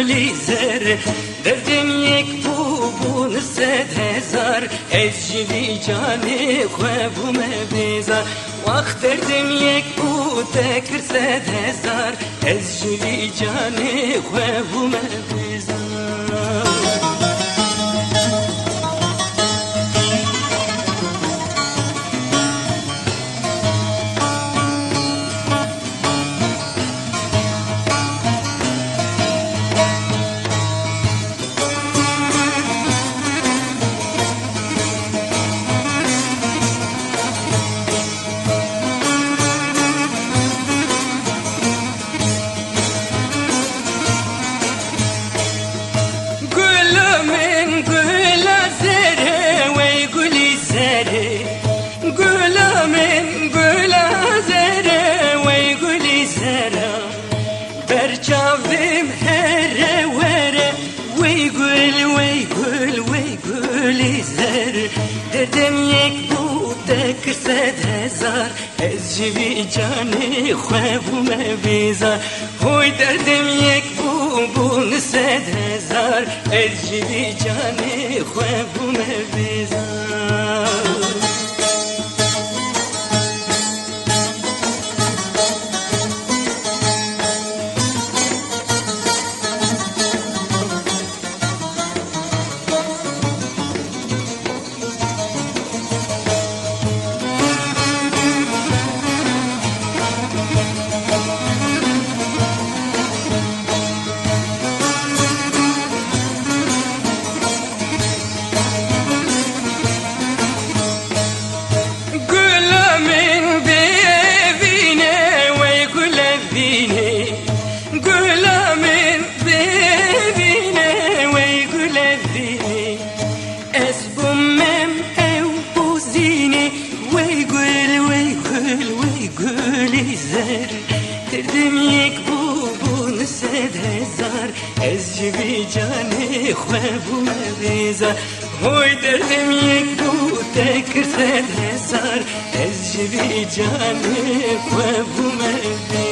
گلی زر دردم یک بون 100,000 از جوی جانی خوابم بیزار وقت دردم یک تکر 100,000 از جوی جانی خوابم بیزار برچاویم هره وره وی گل زر دردم یک تکر 100,000 از جوی جانی خوابم بیزار وی دردم یک بون 100,000 از جوی جانی خوابم بیزار دردم یک بون 100,000 از جوی جانی خوابم بیزار وی دردم یک تکر 100,000 از جوی جانی خوابم بیزار